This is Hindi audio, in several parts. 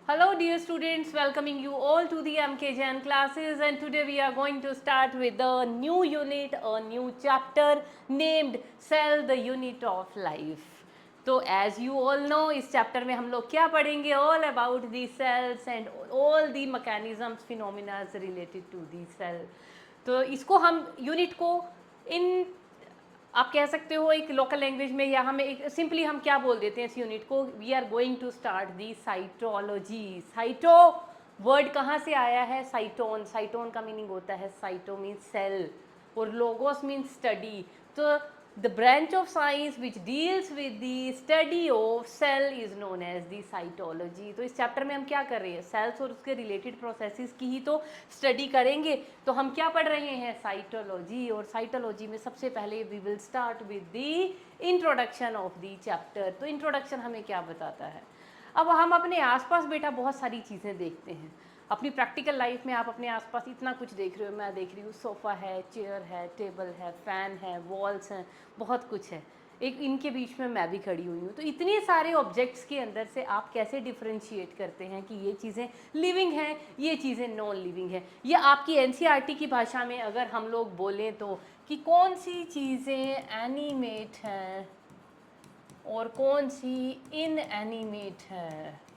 Hello dear students, welcoming you all to the MKJN classes, and today we are going to start with a new unit, a new chapter named Cell the Unit of Life. तो as you all know, इस chapter में हम लोग क्या पढ़ेंगे? All about the cells and all the mechanisms, phenomena related to the cell. तो इसको हम unit को in आप कह सकते हो एक लोकल लैंग्वेज में, या हमें एक सिंपली हम क्या बोल देते हैं इस यूनिट को, we are going to start the cytology. Cyto word कहाँ से आया है? साइटोन. साइटोन का मीनिंग होता है, साइटो मीन्स सेल और लोगोस मीन्स स्टडी. तो the branch of science which deals with the study of cell is known as the cytology. तो इस चैप्टर में हम क्या कर रहे हैं? सेल्स और उसके रिलेटेड प्रोसेसेस की ही तो स्टडी करेंगे. तो हम क्या पढ़ रहे हैं? साइटोलॉजी. और साइटोलॉजी में सबसे पहले we will start with the introduction of the chapter. तो इंट्रोडक्शन हमें क्या बताता है? अब हम अपने आसपास बेटा बहुत सारी चीज़ें देखते हैं. अपनी प्रैक्टिकल लाइफ में आप अपने आसपास इतना कुछ देख रहे हो. मैं देख रही हूँ सोफ़ा है, चेयर है, टेबल है, फ़ैन है, वॉल्स हैं, बहुत कुछ है. एक इनके बीच में मैं भी खड़ी हुई हूँ. तो इतने सारे ऑब्जेक्ट्स के अंदर से आप कैसे डिफ्रेंशिएट करते हैं कि ये चीज़ें लिविंग हैं, ये चीज़ें नॉन लिविंग हैं? ये आपकी एनसीईआरटी की भाषा में अगर हम लोग बोलें तो कि कौन सी चीज़ें एनिमेट हैं और कौन सी इनएनिमेट है.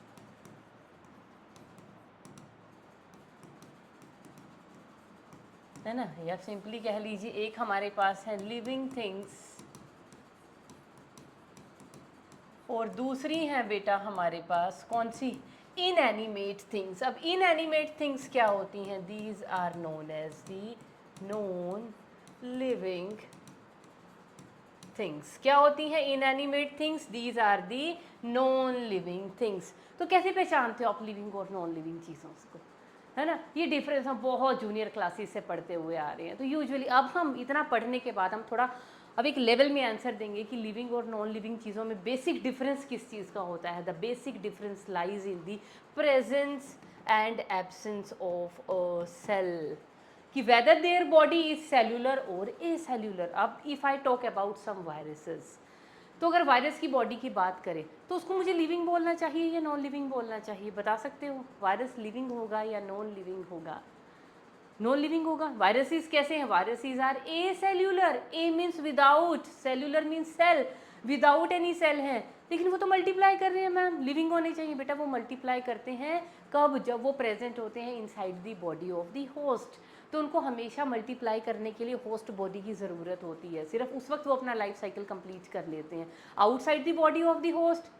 है ना? या सिंपली कह लीजिए एक हमारे पास है लिविंग थिंग्स और दूसरी है बेटा हमारे पास कौन सी? Inanimate things. अब इनएनिमेट थिंग्स क्या होती हैं? These are known as the non living things. क्या होती हैं inanimate things? These are the non living things. तो कैसे पहचानते हो आप लिविंग और नॉन लिविंग चीज़ों को? है ना? ये डिफरेंस हम बहुत जूनियर क्लासेस से पढ़ते हुए आ रहे हैं. तो यूजुअली अब हम इतना पढ़ने के बाद हम थोड़ा अब एक लेवल में आंसर देंगे कि लिविंग और नॉन लिविंग चीज़ों में बेसिक डिफरेंस किस चीज़ का होता है. The basic difference lies in the presence and absence of a cell, कि whether their body is cellular और ए सेल्यूलर. अब if I talk about some viruses, तो अगर वायरस की बॉडी की बात करें तो उसको मुझे लिविंग बोलना चाहिए या नॉन लिविंग बोलना चाहिए? बता सकते हो वायरस लिविंग होगा या नॉन लिविंग होगा? नॉन लिविंग होगा. वायरसेस कैसे हैं? Viruses are a cellular. A means without, cellular means cell, without any cell है. लेकिन वो तो मल्टीप्लाई कर रहे हैं मैम. लिविंग होने चाहिए बेटा. वो मल्टीप्लाई करते हैं कब? जब वो प्रेजेंट होते हैं inside the body of the host. तो उनको हमेशा मल्टीप्लाई करने के लिए होस्ट बॉडी की ज़रूरत होती है. सिर्फ उस वक्त वो अपना लाइफ साइकिल कंप्लीट कर लेते हैं. Outside the body of the host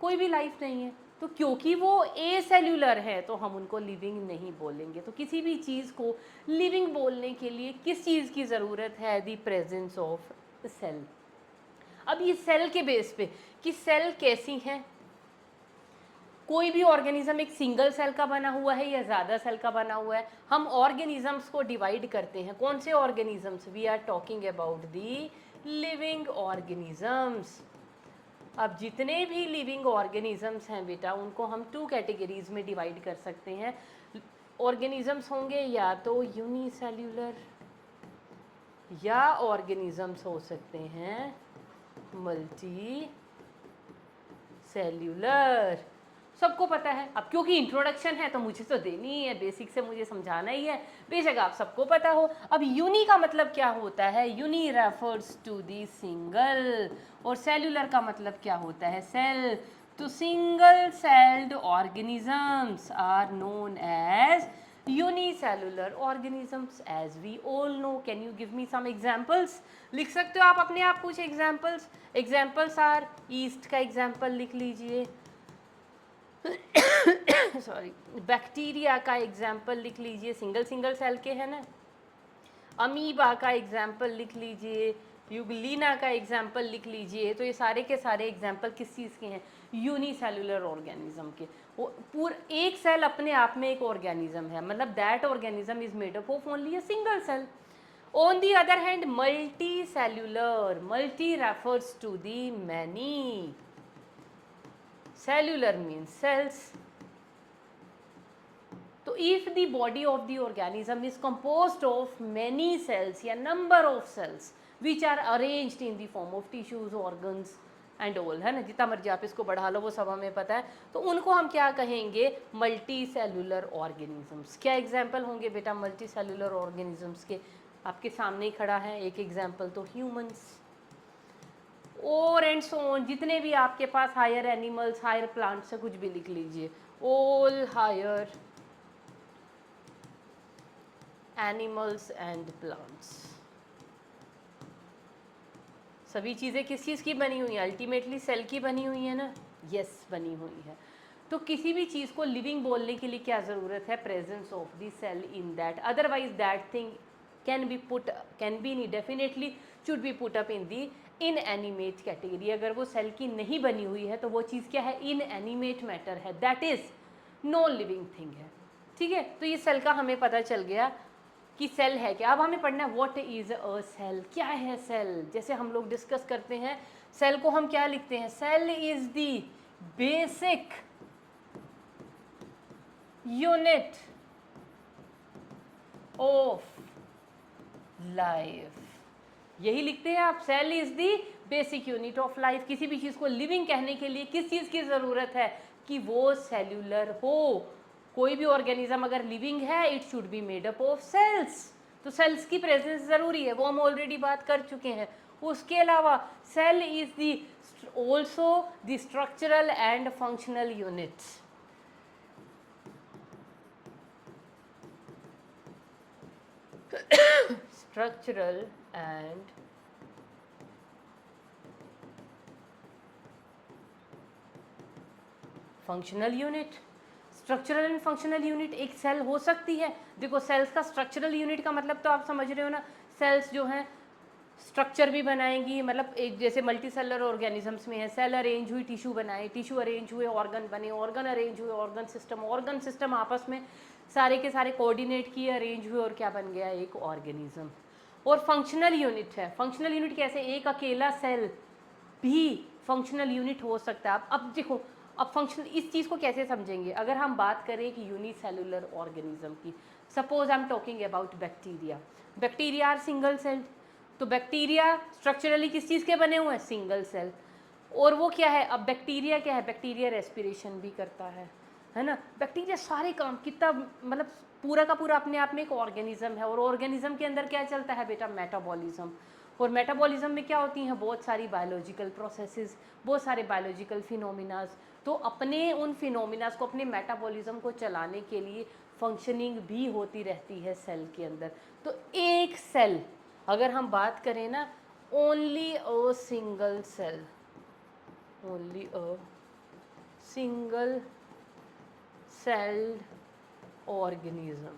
कोई भी लाइफ नहीं है. तो क्योंकि वो ए सेल्यूलर है तो हम उनको लिविंग नहीं बोलेंगे. तो किसी भी चीज़ को लिविंग बोलने के लिए किस चीज़ की ज़रूरत है? The presence of cell. अब ये सेल के बेस पे कि सेल कैसी हैं. कोई भी ऑर्गेनिज्म एक सिंगल सेल का बना हुआ है या ज़्यादा सेल का बना हुआ है. हम ऑर्गेनिजम्स को डिवाइड करते हैं. कौन से organisms? We are talking about the living organisms. अब जितने भी लिविंग ऑर्गेनिजम्स हैं बेटा उनको हम टू कैटेगरीज में डिवाइड कर सकते हैं. ऑर्गेनिजम्स होंगे या तो यूनिसेल्यूलर या ऑर्गेनिजम्स हो सकते हैं मल्टी सेल्यूलर. सबको पता है. अब क्योंकि इंट्रोडक्शन है तो मुझे तो देनी ही है, बेसिक से मुझे समझाना ही है. बेशक आप सबको पता हो. अब यूनी का मतलब क्या होता है? Uni refers to the single. और सेल्यूलर का मतलब क्या होता है? सेल. तो single celled organisms are known as unicellular organisms as we all know. Can you give me some examples? लिख सकते हो आप अपने आप कुछ एग्जाम्पल्स. एग्जाम्पल्स आर, ईस्ट का एग्जाम्पल लिख लीजिए. सॉरी, बैक्टीरिया का एग्जाम्पल लिख लीजिए, सिंगल सिंगल सेल के है ना. अमीबा का एग्जाम्पल लिख लीजिए, यूग्लिना का एग्जाम्पल लिख लीजिए. तो ये सारे के सारे एग्जाम्पल किस चीज़ के हैं? यूनिसेल्युलर ऑर्गेनिज्म के. वो पूरा एक सेल अपने आप में एक ऑर्गेनिज्म है. मतलब that organism is made up of only a single cell. On the other hand multi cellular, multi refers to the many. cellular means cells. तो if the body of the organism is composed of many cells या number of cells which are arranged in the form of tissues, organs, and all, है ना, जितना मर्जी आप इसको बढ़ा लो वो सब हमें पता है। तो उनको हम क्या कहेंगे, मल्टी सेलुलर ऑर्गेनिजम्स। क्या एग्जाम्पल होंगे बेटा मल्टी सेलुलर ऑर्गेनिजम्स के, आपके सामने ही खड़ा है एक एग्जाम्पल, तो ह्यूमंस और एंड सो ऑन, जितने भी आपके पास हायर एनिमल्स, हायर प्लांट्स है, कुछ भी लिख लीजिए, all higher animals and plants. सभी चीज़ें किस चीज़ की बनी हुई हैं, अल्टीमेटली सेल की बनी हुई है ना, यस बनी हुई है। तो किसी भी चीज़ को लिविंग बोलने के लिए क्या ज़रूरत है, presence of the cell in that, otherwise that thing can be नहीं, definitely should be put up in the inanimate category. अगर वो सेल की नहीं बनी हुई है तो वो चीज़ क्या है, इनएनिमेट मैटर है, that is non living thing है। ठीक है, तो ये सेल का हमें पता चल गया कि सेल है क्या। अब हमें पढ़ना है व्हाट इज अ सेल, क्या है सेल। जैसे हम लोग डिस्कस करते हैं सेल को हम क्या लिखते हैं, cell is the basic unit of life, यही लिखते हैं आप, cell is the basic unit of life. किसी भी चीज़ को लिविंग कहने के लिए किस चीज़ की ज़रूरत है, कि वो सेल्यूलर हो। कोई भी ऑर्गेनिज्म अगर लिविंग है it should be made up of cells, तो सेल्स की प्रेजेंस ज़रूरी है, वो हम ऑलरेडी बात कर चुके हैं। उसके अलावा cell is the also the structural and functional units. Structural and functional unit, structural and functional unit एक सेल हो सकती है। देखो सेल्स का स्ट्रक्चरल यूनिट का मतलब तो आप समझ रहे हो ना, सेल्स जो हैं स्ट्रक्चर भी बनाएंगी, मतलब एक जैसे मल्टी सेलर ऑर्गेनिजम्स में है, सेल अरेंज हुई टिश्यू बनाए, टिश्यू अरेंज हुए ऑर्गन बने, ऑर्गन अरेंज हुए ऑर्गन सिस्टम आपस में सारे के सारे कोऑर्डिनेट किए, अरेंज हुए और क्या बन गया, एक ऑर्गेनिज्म। और फंक्शनल यूनिट है, फंक्शनल यूनिट कैसे, एक अकेला सेल भी फंक्शनल यूनिट हो सकता है। अब देखो, अब फंक्शनल इस चीज़ को कैसे समझेंगे, अगर हम बात करें कि यूनिसेलुलर ऑर्गेनिज्म की, suppose I am talking about bacteria, bacteria are single celled, तो बैक्टीरिया स्ट्रक्चरली किस चीज़ के बने हुए हैं, सिंगल सेल। और वो क्या है, अब बैक्टीरिया क्या है, बैक्टीरिया रेस्पिरेशन भी करता है ना, बैक्टीरिया सारे काम कितना, मतलब पूरा का पूरा अपने आप में एक ऑर्गेनिज्म है। और ऑर्गेनिज्म के अंदर क्या चलता है बेटा, मेटाबॉलिज्म। और मेटाबॉलिज्म में क्या होती हैं, बहुत सारी बायोलॉजिकल प्रोसेसेस, बहुत सारे बायोलॉजिकल फिनोमिनाज। तो अपने उन फिनोमिनाज को, अपने मेटाबॉलिज्म को चलाने के लिए फंक्शनिंग भी होती रहती है सेल के अंदर। तो एक सेल, अगर हम बात करें ना, only a single cell, only a single celled organism,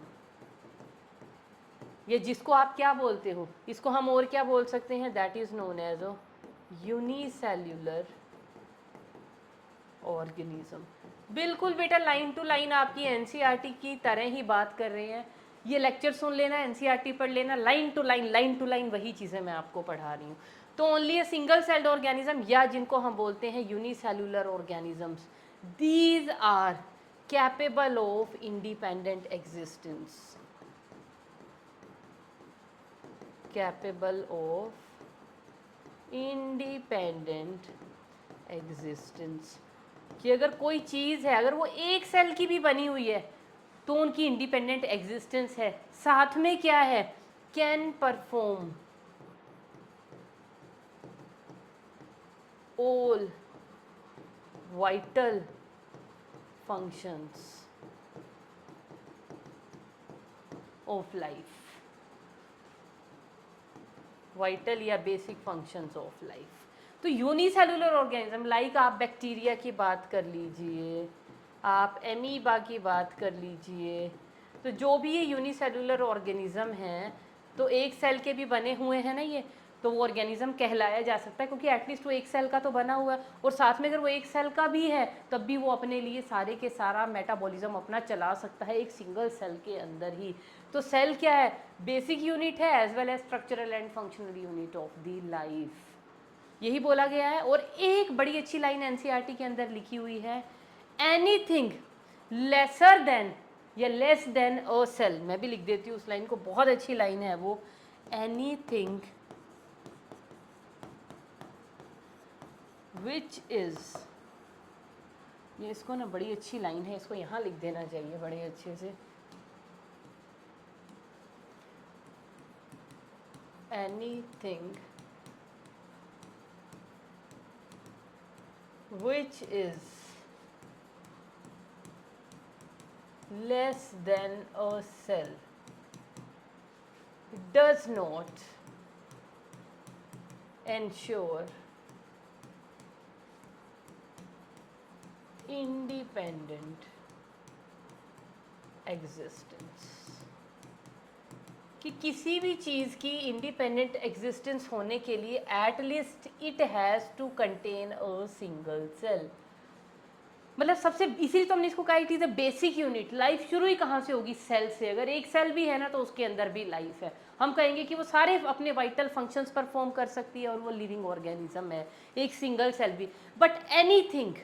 ये जिसको आप क्या बोलते हो, इसको हम और क्या बोल सकते हैं, that is known as a unicellular organism. बिल्कुल बेटा लाइन टू लाइन आपकी एनसीईआरटी की तरह ही बात कर रहे हैं। ये लेक्चर सुन लेना, एनसीईआरटी पढ़ लेना, लाइन टू लाइन वही चीज़ें मैं आपको पढ़ा रही हूँ। तो only a single celled organism, या जिनको हम बोलते हैं unicellular organisms, these are capable of independent existence, capable of independent existence, कि अगर कोई चीज़ है, अगर वो एक सेल की भी बनी हुई है तो उनकी इंडिपेंडेंट एग्जिस्टेंस है। साथ में क्या है, can perform all vital functions of life, vital या बेसिक फंक्शंस ऑफ लाइफ। तो यूनिसेलुलर ऑर्गेनिज्म, लाइक आप बैक्टीरिया की बात कर लीजिए, आप एमीबा की बात कर लीजिए, तो जो भी ये यूनिसेलुलर ऑर्गेनिज्म हैं, तो एक सेल के भी बने हुए हैं ना ये, तो वो ऑर्गेनिज्म कहलाया जा सकता है, क्योंकि एटलीस्ट वो एक सेल का तो बना हुआ है। और साथ में अगर वो एक सेल का भी है तब भी वो अपने लिए सारे के सारा मेटाबॉलिज्म अपना चला सकता है एक सिंगल सेल के अंदर ही। तो सेल क्या है, बेसिक यूनिट है as well as structural and functional unit of the life, यही बोला गया है। और एक बड़ी अच्छी लाइन एनसीईआरटी के अंदर लिखी हुई है, एनीथिंग लेसर देन या लेस देन अ सेल, मैं भी लिख देती हूँ उस लाइन को, बहुत अच्छी लाइन है वो, एनीथिंग विच इज, ये इसको ना बड़ी अच्छी लाइन है, इसको यहाँ लिख देना चाहिए बड़े अच्छे से, anything which is less than a cell does not ensure independent existence, कि किसी भी चीज़ की इंडिपेंडेंट एग्जिस्टेंस होने के लिए at least it has to contain a single cell. मतलब सबसे, इसीलिए तो हमने इसको कहा it is a basic unit. Life शुरू ही कहाँ से होगी? सेल से। अगर एक सेल भी है ना तो उसके अंदर भी लाइफ है। हम कहेंगे कि वो सारे अपने वाइटल फंक्शंस परफॉर्म कर सकती है और वो लिविंग ऑर्गेनिज्म है, एक सिंगल सेल भी। But anything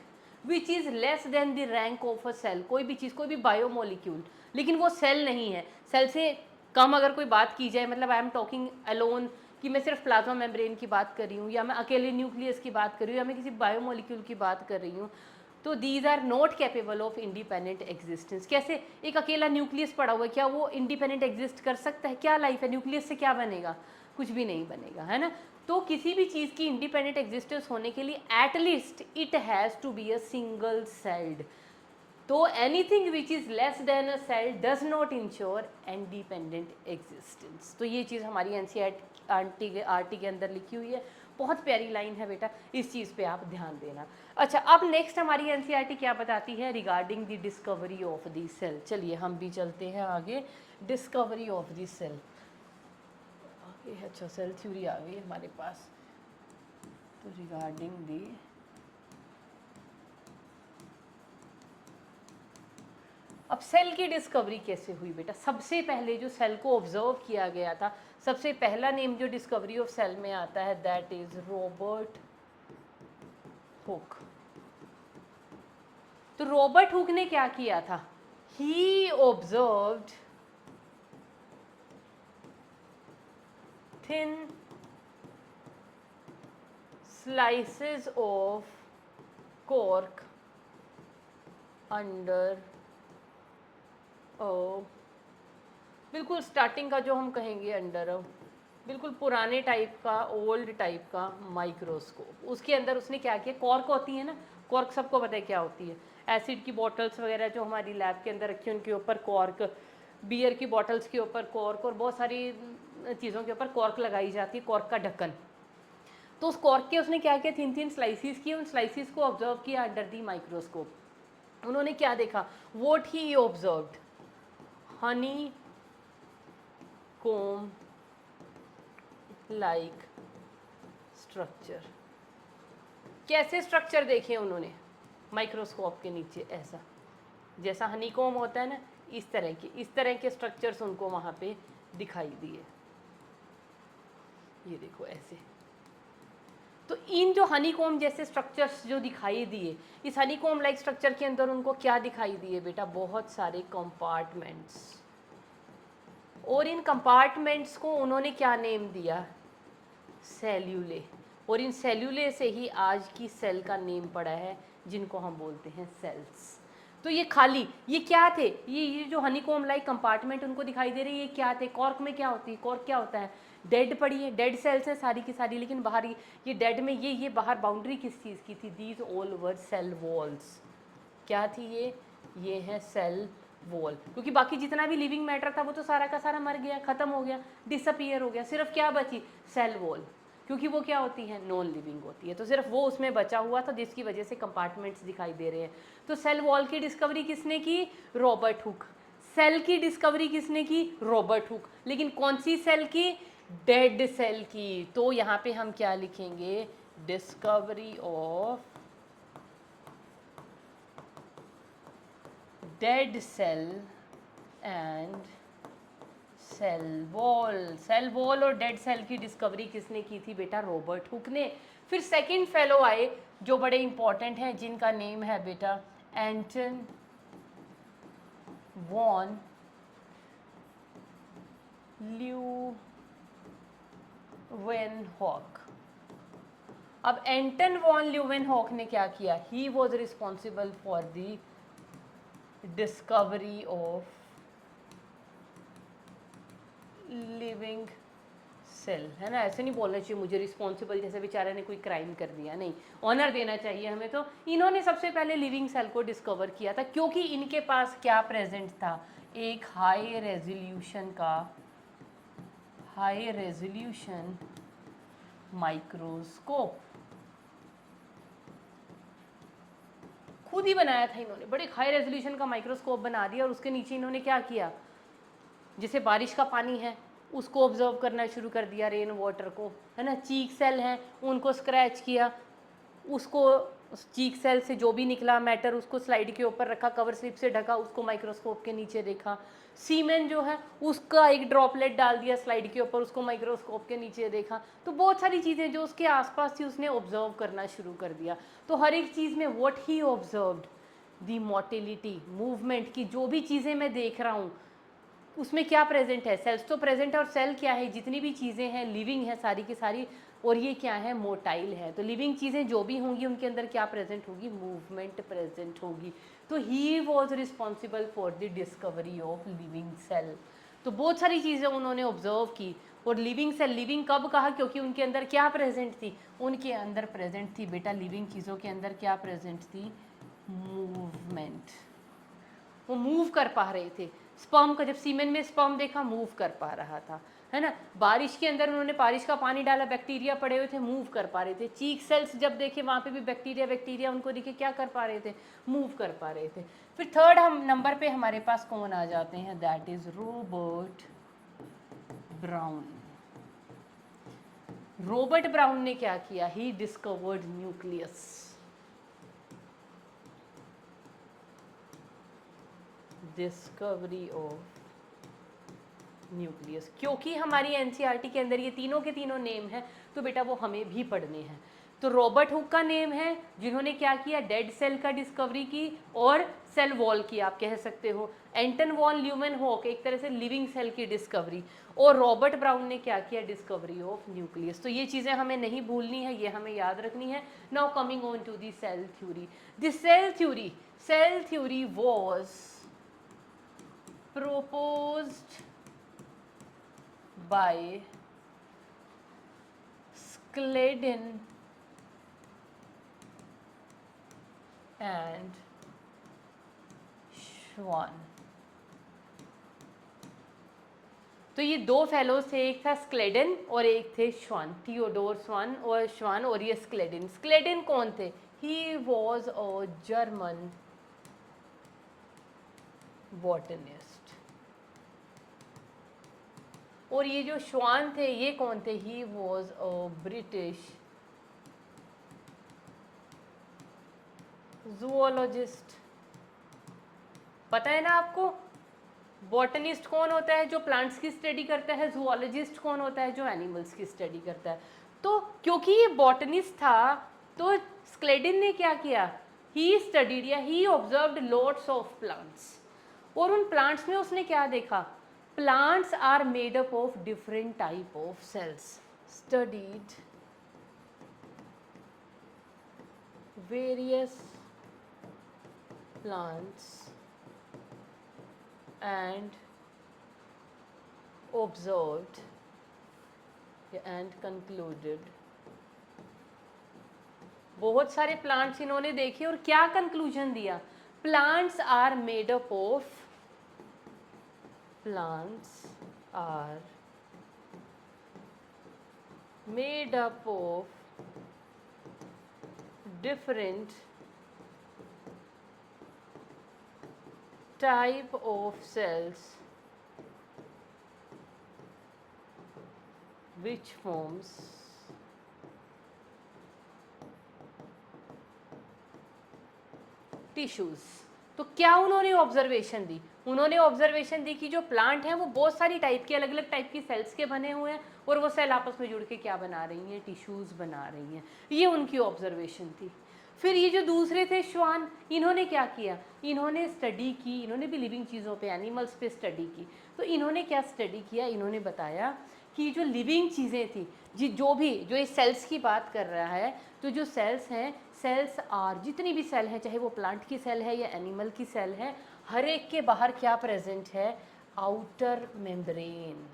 which is less than the rank of a cell, कोई भी चीज़, कोई भी बायोमोलिक्यूल, लेकिन वो सेल नहीं है, सेल से कम अगर कोई बात की जाए, मतलब आई एम टॉकिंग अलोन, कि मैं सिर्फ प्लाज्मा मेम्ब्रेन की बात कर रही हूँ, या मैं अकेले न्यूक्लियस की बात कर रही हूँ, या मैं किसी बायोमोलिक्यूल की बात कर रही हूँ, तो these are not capable of independent existence. कैसे? एक अकेला न्यूक्लियस पड़ा हुआ है, क्या वो इंडिपेंडेंट एग्जिस्ट कर सकता है? क्या लाइफ है? न्यूक्लियस से क्या बनेगा? कुछ भी नहीं बनेगा, है ना। तो किसी भी चीज़ की इंडिपेंडेंट एग्जिस्टेंस होने के लिए at least it has to be a single celled. तो anything which is less than a cell does not ensure independent existence. तो ये चीज़ हमारी एनसीईआरटी के अंदर लिखी हुई है, बहुत प्यारी लाइन है बेटा, इस चीज़ पे आप ध्यान देना। अच्छा, अब नेक्स्ट हमारी एनसीईआरटी क्या बताती है? Regarding the discovery of the cell. चलिए हम भी चलते हैं आगे। डिस्कवरी ऑफ द सेल आगे, अच्छा सेल थ्योरी आ गई हमारे पास। तो रिगार्डिंग दी, अब सेल की डिस्कवरी कैसे हुई बेटा? सबसे पहले जो सेल को ऑब्जर्व किया गया था, सबसे पहला नेम जो डिस्कवरी ऑफ सेल में आता है, दैट इज रॉबर्ट हुक। तो रॉबर्ट हुक ने क्या किया था? He observed thin slices of cork under बिल्कुल स्टार्टिंग का जो हम कहेंगे अंडर, बिल्कुल पुराने टाइप का, ओल्ड टाइप का माइक्रोस्कोप। उसके अंदर उसने क्या किया? कॉर्क होती है ना, कॉर्क सबको पता है क्या होती है। एसिड की बॉटल्स वगैरह जो हमारी लैब के अंदर रखी है उनके ऊपर कॉर्क, बियर की बॉटल्स के ऊपर कॉर्क, और बहुत सारी चीज़ों के ऊपर कॉर्क लगाई जाती है, कॉर्क का ढक्कन। तो उस कॉर्क के उसने क्या किया? थिन थिन स्लाइसिस किए, उन स्लाइसिस को ऑब्जर्व किया अंडर दी माइक्रोस्कोप। उन्होंने क्या देखा? What he observed, Honey comb like structure. कैसे स्ट्रक्चर देखे उन्होंने? माइक्रोस्कोप के नीचे ऐसा, जैसा हनीकॉम होता है ना, इस तरह के स्ट्रक्चर्स उनको वहाँ पे दिखाई दिए। ये देखो ऐसे। तो इन जो हनीकॉम जैसे स्ट्रक्चर्स जो दिखाई दिए, इस हनीकॉम लाइक स्ट्रक्चर के अंदर उनको क्या दिखाई दिए बेटा? बहुत सारे कंपार्टमेंट्स। और इन कंपार्टमेंट्स को उन्होंने क्या नेम दिया? सेल्यूले। और इन सेल्यूले से ही आज की सेल का नेम पड़ा है, जिनको हम बोलते हैं सेल्स। तो ये खाली, ये क्या थे? ये जो हनीकॉम लाइक कंपार्टमेंट उनको दिखाई दे रही है, ये क्या थे? कॉर्क में क्या होती है? कॉर्क क्या होता है? डेड पड़ी है, डेड सेल्स हैं सारी की सारी, लेकिन बाहर ये डेड में ये बाहर बाउंड्री किस चीज़ की थी? These all were cell walls. क्या थी ये है सेल वॉल। क्योंकि बाकी जितना भी लिविंग मैटर था वो तो सारा का सारा मर गया, खत्म हो गया, डिसअपियर हो गया। सिर्फ क्या बची? Cell wall. क्योंकि वो क्या होती है? नॉन लिविंग होती है। तो सिर्फ वो उसमें बचा हुआ था, जिसकी वजह से कंपार्टमेंट्स दिखाई दे रहे हैं। तो सेल वॉल की डिस्कवरी किसने की? Robert Hooke. सेल की डिस्कवरी किसने की? Robert Hooke. लेकिन कौन सी सेल की? डेड सेल की। तो यहाँ पे हम क्या लिखेंगे? Discovery of dead cell and cell wall. Cell wall और डेड सेल की डिस्कवरी किसने की थी बेटा? रॉबर्ट हुक ने। फिर सेकंड फेलो आए जो बड़े इंपॉर्टेंट हैं, जिनका नेम है बेटा एंटन वॉन ल्यूवेनहॉक। अब एंटन वॉन ल्यूवेनहॉक ने क्या किया, he was responsible for the discovery of living cell, है ना, ऐसे नहीं बोलना चाहिए मुझे रिस्पॉन्सिबल जैसे बेचारे ने कोई क्राइम कर दिया, नहीं, ऑनर देना चाहिए हमें। तो इन्होंने सबसे पहले लिविंग सेल को डिस्कवर किया था क्योंकि इनके पास क्या प्रेजेंट था, एक हाई रेजोल्यूशन माइक्रोस्कोप। खुद ही बनाया था इन्होंने, बड़े हाई रेजोल्यूशन का माइक्रोस्कोप बना दिया और उसके नीचे इन्होंने क्या किया, जैसे बारिश का पानी है उसको ऑब्जर्व करना शुरू कर दिया, रेन वाटर को, है ना। चीक सेल हैं उनको स्क्रैच किया, उसको चीक सेल से जो भी निकला मैटर उसको स्लाइड के ऊपर रखा, कवर स्लिप से ढका, उसको माइक्रोस्कोप के नीचे देखा। सीमेन जो है उसका एक ड्रॉपलेट डाल दिया स्लाइड के ऊपर, उसको माइक्रोस्कोप के नीचे देखा। तो बहुत सारी चीज़ें जो उसके आसपास थी उसने ऑब्जर्व करना शुरू कर दिया। तो हर एक चीज़ में what he observed, the motility, movement की, जो भी चीज़ें मैं देख रहा हूँ उसमें क्या प्रेजेंट है, सेल्स तो प्रेजेंट है, और सेल क्या है, जितनी भी चीज़ें हैं लिविंग है सारी की सारी, और ये क्या है, मोटाइल है। तो लिविंग चीज़ें जो भी होंगी उनके अंदर क्या प्रेजेंट होगी, मूवमेंट प्रेजेंट होगी। तो he was responsible for the discovery of living cell. तो बहुत सारी चीज़ें उन्होंने ऑब्जर्व की। और लिविंग सेल, लिविंग कब कहा, क्योंकि उनके अंदर क्या प्रेजेंट थी, उनके अंदर प्रेजेंट थी बेटा लिविंग चीज़ों के अंदर क्या प्रेजेंट थी, मूवमेंट। वो मूव कर पा रहे थे। स्पर्म का, जब सीमेन में स्पर्म देखा मूव कर पा रहा था, है ना। बारिश के अंदर उन्होंने बारिश का पानी डाला, बैक्टीरिया पड़े हुए थे, मूव कर पा रहे थे। चीक सेल्स जब देखे वहाँ पे भी बैक्टीरिया उनको दिखे, क्या कर पा रहे थे, मूव कर पा रहे थे। फिर थर्ड हम नंबर पे हमारे पास कौन आ जाते हैं, that is Robert brown. Robert brown ने क्या किया, he discovered nucleus. Discovery of nucleus, क्योंकि हमारी एनसीईआरटी के अंदर ये तीनों के तीनों नेम हैं तो बेटा वो हमें भी पढ़ने हैं। तो रॉबर्ट हुक का नेम है जिन्होंने क्या किया, डेड सेल का डिस्कवरी की और सेल वॉल की आप कह सकते हो। एंटन वॉन ल्यूमेनहॉक एक तरह से लिविंग सेल की डिस्कवरी, और रॉबर्ट ब्राउन ने क्या किया, डिस्कवरी ऑफ न्यूक्लियस। तो ये चीज़ें हमें नहीं भूलनी है, ये हमें याद रखनी है। Now coming on to the cell theory. The cell theory was proposed by Skledin and Schwann। तो ये दो फेलोज थे, एक था स्क्लेडन और एक थे श्वान, थियोडोर श्वान और श्वान, और ये स्क्लेडन। स्क्लेडन कौन थे, he was a German botanist. और ये जो श्वान थे ये कौन थे, ही वॉज अ ब्रिटिश जूओलॉजिस्ट। पता है ना आपको, बॉटनिस्ट कौन होता है, जो प्लांट्स की स्टडी करता है, जूओलॉजिस्ट कौन होता है, जो एनिमल्स की स्टडी करता है। तो क्योंकि ये बॉटनिस्ट था तो स्क्लेडिन ने क्या किया, ही स्टडीड या ही ऑब्जर्व्ड लॉट्स ऑफ प्लांट्स, और उन प्लांट्स में उसने क्या देखा, plants are made up of different type of cells, studied various plants and observed and concluded। बहुत सारे प्लांट्स इन्होंने देखे और क्या कंक्लूजन दिया, plants are made up of, plants are made up of different type of cells which forms tissues। तो क्या उन्होंने ऑब्जर्वेशन दी, उन्होंने ऑब्जर्वेशन दी कि जो प्लांट हैं वो बहुत सारी टाइप के, अलग अलग टाइप की सेल्स के बने हुए हैं, और वो सेल आपस में जुड़ के क्या बना रही हैं, टिश्यूज बना रही हैं। ये उनकी ऑब्जर्वेशन थी। फिर ये जो दूसरे थे श्वान, इन्होंने क्या किया, इन्होंने स्टडी की, इन्होंने भी लिविंग चीज़ों पे, एनिमल्स पे स्टडी की। तो इन्होंने क्या स्टडी किया, इन्होंने बताया कि जो लिविंग चीज़ें थी, जो ये सेल्स की बात कर रहा है, तो जो सेल्स हैं, सेल्स आर, जितनी भी सेल हैं, चाहे वो प्लांट की सेल है या एनिमल की सेल है, हर एक के बाहर क्या प्रेजेंट है? Outer membrane.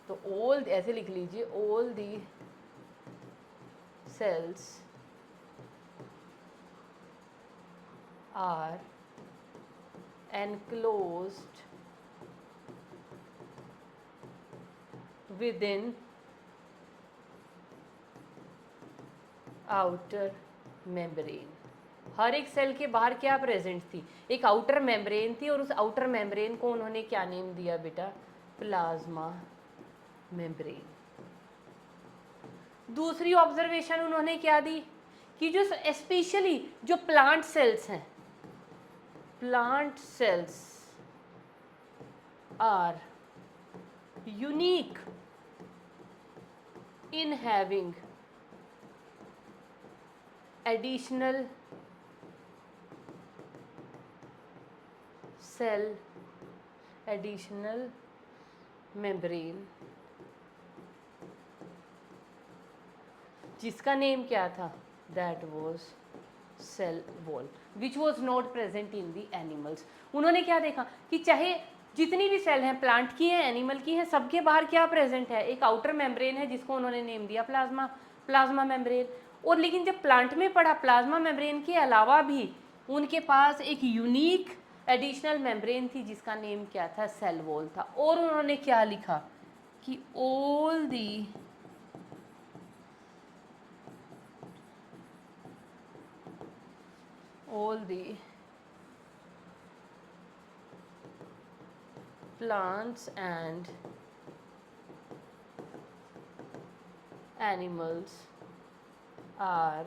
तो ऑल, ऐसे लिख लीजिए, all the cells are enclosed within outer membrane। हर एक सेल के बाहर क्या प्रेजेंट थी? एक आउटर मेम्ब्रेन थी, और उस आउटर मेम्ब्रेन को उन्होंने क्या नेम दिया बेटा? Plasma membrane. दूसरी ऑब्जर्वेशन उन्होंने क्या दी कि जो स्पेशली जो प्लांट सेल्स हैं, plant cells are unique in having additional cell, additional membrane, जिसका नेम क्या था? That was cell wall, which was not present in the animals। उन्होंने क्या देखा कि चाहे जितनी भी सेल हैं, प्लांट की हैं, एनिमल की हैं, सबके बाहर क्या प्रेजेंट है? एक आउटर मेम्ब्रेन है, जिसको उन्होंने नेम दिया प्लाज्मा मेम्ब्रेन। और लेकिन जब प्लांट में पढ़ा, प्लाज्मा मेम्ब्रेन के अलावा भी उनके पास एक यूनिक एडिशनल मेम्ब्रेन थी, जिसका नेम क्या था? सेल वॉल था। और उन्होंने क्या लिखा कि all the plants and animals are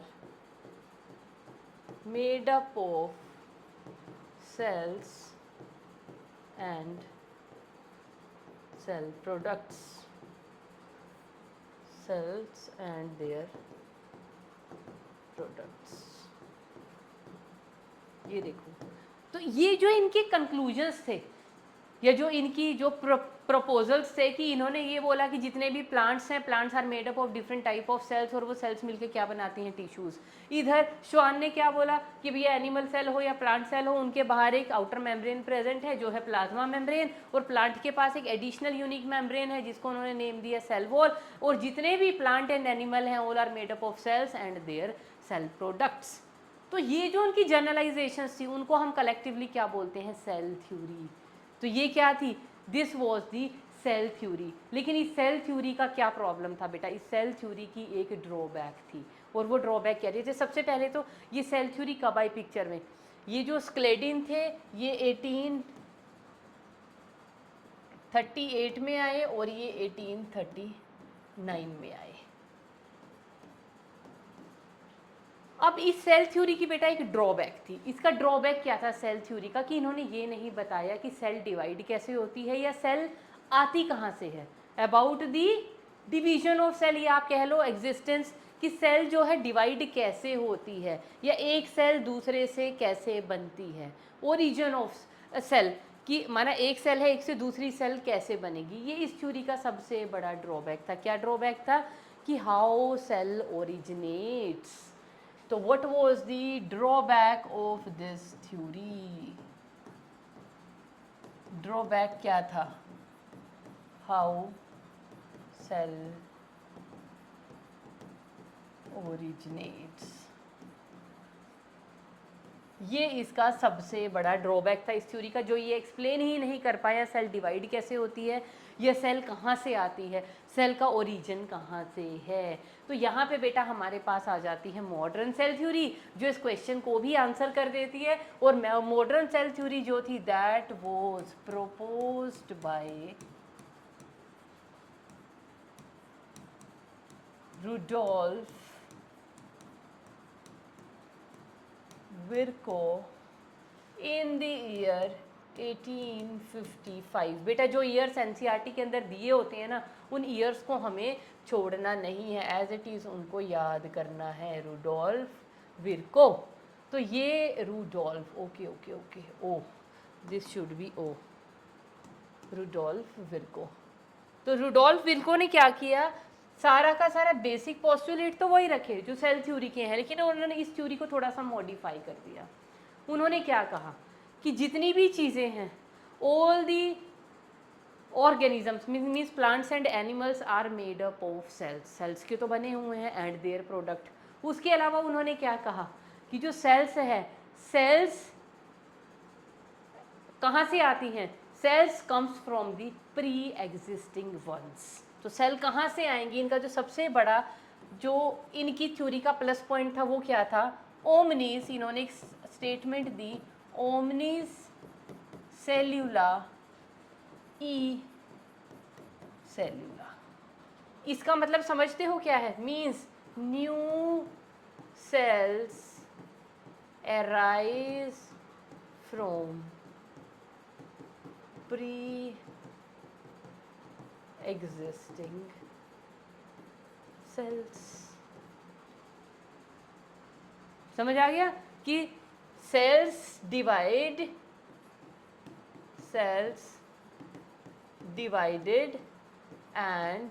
made up of cells and cell products, cells and their products। ये देखो, तो ये जो इनके कंक्लूजन्स थे, या जो इनकी जो प्रपोजल्स थे, कि इन्होंने ये बोला कि जितने भी प्लांट्स हैं, plants are made up of different type of cells, और वो सेल्स मिलके क्या बनाती हैं? टिश्यूज़। इधर श्वान ने क्या बोला कि भैया एनिमल सेल हो या प्लांट सेल हो, उनके बाहर एक आउटर मेम्ब्रेन प्रेजेंट है, जो है प्लाज्मा मेम्ब्रेन, और प्लांट के पास एक एडिशनल यूनिक मेम्ब्रेन है, जिसको उन्होंने नेम दिया सेल वॉल। और जितने भी प्लांट एंड एनिमल हैं, all are made up of cells and their cell products. तो ये जो उनकी जनरलाइजेशंस थी, उनको हम कलेक्टिवली क्या बोलते हैं? Cell theory. तो ये क्या थी? This was the cell theory. लेकिन इस सेल थ्योरी का क्या प्रॉब्लम था बेटा? इस सेल थ्योरी की एक ड्रॉबैक थी, और वो ड्रॉबैक क्या थी? सबसे पहले तो ये सेल थ्योरी कब आई पिक्चर में? ये जो स्क्लेडिन थे, ये 1838 में आए, और ये 1839 में आए। अब इस सेल थ्योरी की बेटा एक ड्रॉबैक थी। इसका ड्रॉबैक क्या था सेल थ्योरी का? कि इन्होंने ये नहीं बताया कि सेल डिवाइड कैसे होती है, या सेल आती कहाँ से है। About the division of cell, या आप कह लो एग्जिस्टेंस, कि सेल जो है डिवाइड कैसे होती है, या एक सेल दूसरे से कैसे बनती है। ओरिजिन ऑफ सेल, कि माना एक सेल है, एक से दूसरी सेल कैसे बनेगी। ये इस थ्योरी का सबसे बड़ा ड्रॉबैक था। क्या ड्रॉबैक था? कि हाउ सेल ओरिजिनेट्स। तो what was the drawback of this theory? Drawback क्या था? How cell originates। ये इसका सबसे बड़ा ड्रॉबैक था इस थ्योरी का, जो ये एक्सप्लेन ही नहीं कर पाया सेल डिवाइड कैसे होती है, या सेल कहाँ से आती है, सेल का ओरिजिन कहाँ से है। तो यहाँ पे बेटा हमारे पास आ जाती है मॉडर्न सेल थ्योरी, जो इस क्वेश्चन को भी आंसर कर देती है। और मॉडर्न सेल थ्योरी जो थी, that was proposed by Rudolf Virchow in the year 1855। बेटा जो ईयर्स एनसीईआरटी के अंदर दिए होते हैं ना, उन ईयर्स को हमें छोड़ना नहीं है, एज इट इज़ उनको याद करना है। रुडोल्फ विर्को, तो ये Rudolf, okay okay okay, O this should be O, Rudolf Virchow. तो रुडोल्फ विर्को ने क्या किया, सारा का सारा बेसिक पोस्टुलेट तो वही रखे जो सेल थ्योरी के हैं, लेकिन उन्होंने इस थ्योरी को थोड़ा सा मॉडिफाई कर दिया। उन्होंने क्या कहा कि जितनी भी चीज़ें हैं, all the organisms means plants and animals are made up of cells, cells के तो बने हुए हैं एंड देयर प्रोडक्ट। उसके अलावा उन्होंने क्या कहा कि जो सेल्स है, सेल्स कहाँ से आती हैं, cells comes from the pre existing ones. तो सेल कहाँ से आएंगी, इनका जो सबसे बड़ा जो इनकी थ्योरी का प्लस पॉइंट था वो क्या था, ओमनीस, इन्होंने एक स्टेटमेंट दी, ओमनीस सेल्यूला ई सेल्यूला। इसका मतलब समझते हो क्या है, means new cells arise from pre existing cells. समझ आ गया कि cells divided and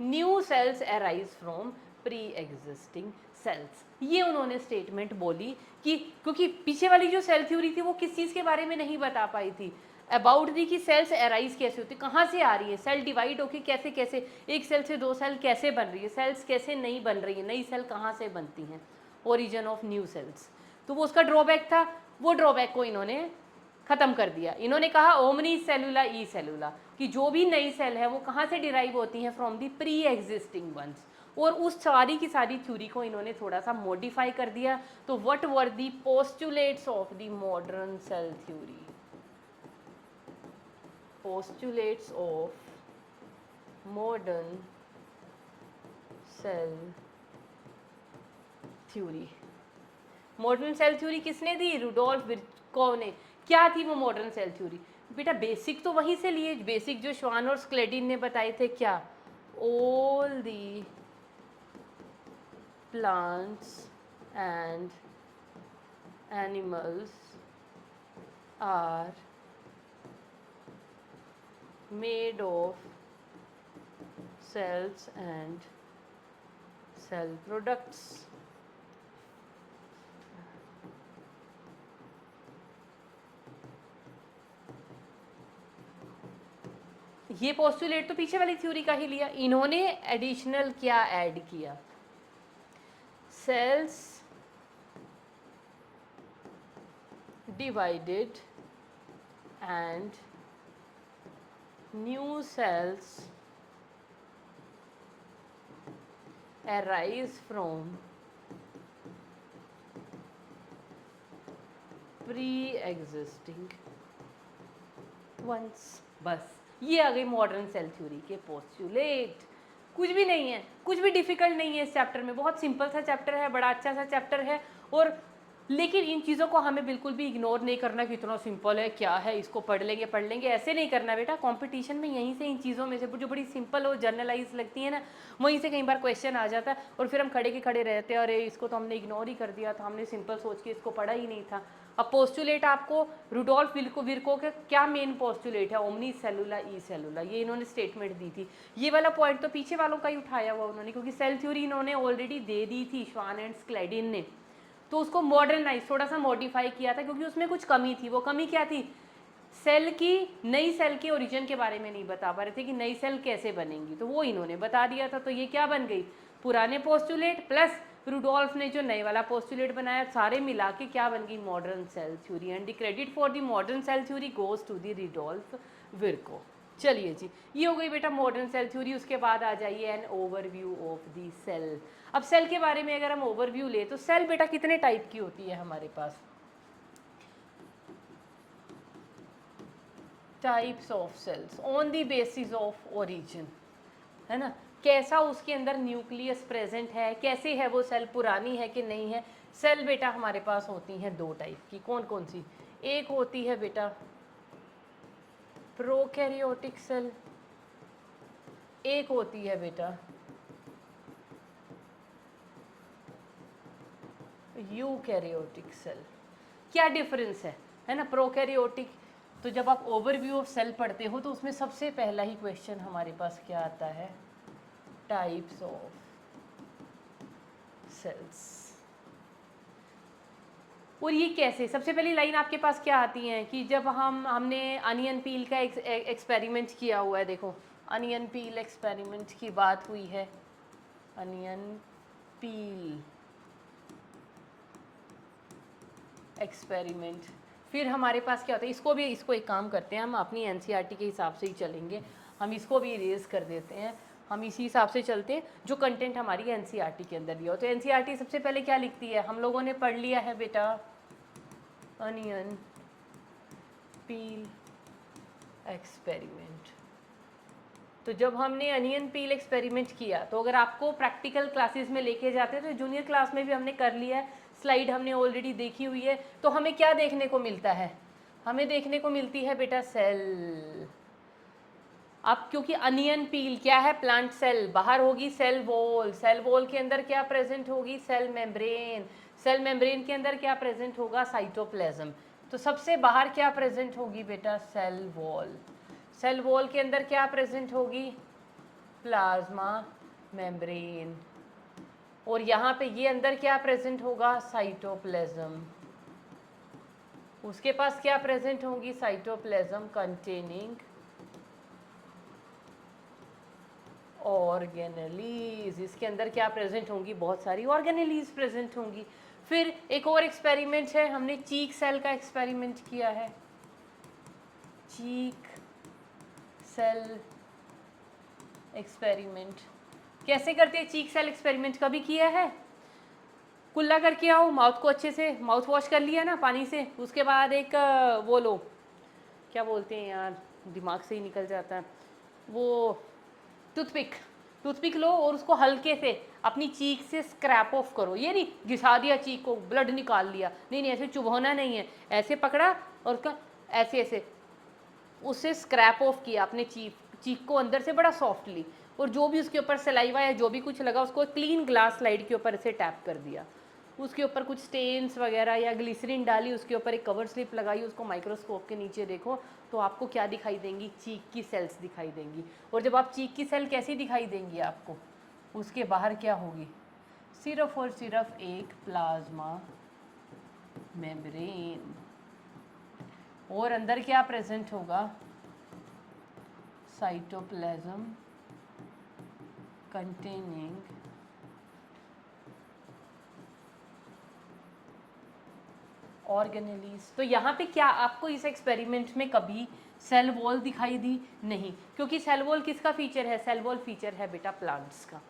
new cells arise from pre existing cells. ये उन्होंने स्टेटमेंट बोली कि क्योंकि पीछे वाली जो सेल थ्योरी थी वो किस चीज़ के बारे में नहीं बता पाई थी, अबाउट दी कि सेल्स अराइज कैसे होती, कहाँ से आ रही है, सेल डिवाइड होके कैसे कैसे, एक सेल से दो सेल कैसे बन रही है, सेल्स कैसे नहीं बन रही है, नई सेल कहाँ से बनती हैं, ओरिजिन ऑफ न्यू सेल्स। तो वो उसका ड्रॉबैक था, वो ड्रॉबैक को इन्होंने ख़त्म कर दिया। इन्होंने कहा ओमनी सेलुला ई सेलुला, कि जो भी नई सेल है वो कहाँ से डिराइव होती हैं, from the pre existing ones. और उस सारी की सारी थ्योरी को इन्होंने थोड़ा सा मॉडिफाई कर दिया। तो what were the postulates of the modern cell theory, postulates of modern cell theory। Modern cell theory किसने दी, रुडोल्फ विर्को ने। क्या थी वो मॉडर्न सेल थ्योरी, बेटा बेसिक तो वहीं से लिए, बेसिक जो श्वान और स्क्लेडिन ने बताए थे, क्या, all the plants and animals are made of cells and cell products। ये पोस्टुलेट तो पीछे वाली थ्योरी का ही लिया, इन्होंने एडिशनल क्या ऐड किया, cells divided and new cells arise from pre-existing ones। बस ये आ गई मॉडर्न सेल थ्योरी के पोस्टुलेट। कुछ भी नहीं है, कुछ भी डिफिकल्ट नहीं है इस चैप्टर में, बहुत सिंपल सा चैप्टर है, बड़ा अच्छा सा चैप्टर है। और लेकिन इन चीज़ों को हमें बिल्कुल भी इग्नोर नहीं करना कि इतना सिंपल है, क्या है, इसको पढ़ लेंगे, ऐसे नहीं करना बेटा। कंपटीशन में यहीं से इन चीज़ों में से जो बड़ी सिंपल और जर्नलाइज लगती है ना, वहीं से कई बार क्वेश्चन आ जाता है और फिर हम खड़े के खड़े रहते हैं, अरे इसको तो हमने इग्नोर ही कर दिया था, हमने सिंपल सोच के इसको पढ़ा ही नहीं था। अब पोस्टुलेट आपको रुडोल्फ विर्को के क्या मेन पोस्टुलेट है, ओमनी सेलुला ई सेलुला, ये इन्होंने स्टेटमेंट दी थी। ये वाला पॉइंट तो पीछे वालों का ही उठाया हुआ उन्होंने, क्योंकि सेल थ्योरी इन्होंने ऑलरेडी दे दी थी श्वान एंड स्क्लेडिन ने, तो उसको मॉडर्नाइज थोड़ा सा मॉडिफाई किया था, क्योंकि उसमें कुछ कमी थी। वो कमी क्या थी, सेल की, नई सेल के ओरिजिन के बारे में नहीं बता पा रहे थे कि नई सेल कैसे बनेंगी, तो वो इन्होंने बता दिया था। तो ये क्या बन गई, पुराने पोस्टुलेट प्लस रुडोल्फ ने जो नए वाला पोस्टुलेट बनाया, सारे मिला के क्या बन गई, modern cell theory. And the credit for the modern cell theory goes to the Rudolf Virchow. चलिए जी, ये हो गई बेटा मॉडर्न सेल थ्योरी। उसके बाद आ जाइए an overview of the cell. अब सेल के बारे में अगर हम ओवरव्यू ले तो सेल बेटा कितने टाइप की होती है हमारे पास, types of cells on the basis of origin, है ना, कैसा उसके अंदर न्यूक्लियस प्रेजेंट है, कैसे है वो सेल, पुरानी है कि नहीं है। सेल बेटा हमारे पास होती हैं दो टाइप की, कौन कौन सी, एक होती है बेटा प्रोकैरियोटिक सेल, एक होती है बेटा यूकैरियोटिक सेल। क्या डिफरेंस है ना, प्रोकैरियोटिक तो जब आप ओवरव्यू ऑफ सेल पढ़ते हो तो उसमें सबसे पहला ही क्वेश्चन हमारे पास क्या आता है, टाइप्स ऑफ सेल्स। और ये कैसे, सबसे पहली लाइन आपके पास क्या आती है कि जब हमने अनियन पील का एक्सपेरिमेंट किया हुआ है, देखो अनियन पील एक्सपेरिमेंट की बात हुई है, अनियन पील एक्सपेरिमेंट। फिर हमारे पास क्या होता है, इसको एक काम करते हैं, हम अपनी एनसीईआरटी के हिसाब से ही चलेंगे, हम इसको भी इरेज कर देते हैं, हम इसी हिसाब से चलते हैं जो कंटेंट हमारी एनसीईआरटी के अंदर दिया हो। तो एनसीईआरटी सबसे पहले क्या लिखती है, हम लोगों ने पढ़ लिया है बेटा अनियन पील एक्सपेरिमेंट। तो जब हमने अनियन पील एक्सपेरिमेंट किया, तो अगर आपको प्रैक्टिकल क्लासेस में लेके जाते हैं तो जूनियर क्लास में भी हमने कर लिया है, स्लाइड हमने ऑलरेडी देखी हुई है। तो हमें क्या देखने को मिलता है, हमें देखने को मिलती है बेटा सेल। अब क्योंकि अनियन पील क्या है, प्लांट सेल, बाहर होगी सेल वॉल, सेल वॉल के अंदर क्या प्रेजेंट होगी, सेल मेम्ब्रेन, सेल मेम्ब्रेन के अंदर क्या प्रेजेंट होगा, साइटोप्लाज्म। तो सबसे बाहर क्या प्रेजेंट होगी बेटा, सेल वॉल, सेल वॉल के अंदर क्या प्रेजेंट होगी, प्लाज्मा मेम्ब्रेन, और यहाँ पे ये अंदर क्या प्रेजेंट होगा, साइटोप्लाज्म। उसके पास क्या प्रेजेंट होगी, साइटोप्लाज्म कंटेनिंग ऑर्गेनेलीज। इसके अंदर क्या प्रेजेंट होंगी, बहुत सारी ऑर्गेनेलीज प्रेजेंट होंगी। फिर एक और एक्सपेरिमेंट है, हमने चीक सेल का एक्सपेरिमेंट किया है, चीक सेल एक्सपेरिमेंट। कैसे करते हैं चीक सेल एक्सपेरिमेंट, कभी किया है, कुल्ला करके आओ, माउथ को अच्छे से माउथ वॉश कर लिया ना पानी से, उसके बाद एक वो लो, क्या बोलते हैं यार, दिमाग से ही निकल जाता है, वो टूथपिक, टूथपिक लो और उसको हल्के से अपनी चीक से स्क्रैप ऑफ करो। ये नहीं घिसा दिया चीक को, ब्लड निकाल लिया, नहीं नहीं, ऐसे चुभोना नहीं है, ऐसे पकड़ा और उसका ऐसे ऐसे उससे स्क्रैप ऑफ किया अपने चीक को अंदर से बड़ा सॉफ्टली, और जो भी उसके ऊपर सलाइवा या जो भी कुछ लगा उसको क्लीन ग्लास स्लाइड के ऊपर ऐसे टैप कर दिया, उसके ऊपर कुछ स्टेन्स वगैरह या ग्लिसरीन डाली, उसके ऊपर एक कवर स्लिप लगाई, उसको माइक्रोस्कोप के नीचे देखो तो आपको क्या दिखाई देंगी, चीक की सेल्स दिखाई देंगी। और जब आप चीक की सेल कैसी दिखाई देंगी आपको, उसके बाहर क्या होगी, सिर्फ और सिर्फ एक प्लाज्मा मेम्ब्रेन, और अंदर क्या प्रेजेंट होगा, साइटोप्लाज्म कंटेनिंग ऑर्गेनेलीज। तो यहाँ पे क्या आपको इस एक्सपेरिमेंट में कभी सेल वॉल दिखाई दी, नहीं, क्योंकि सेल वॉल किसका फीचर है, सेल वॉल फीचर है बेटा प्लांट्स का।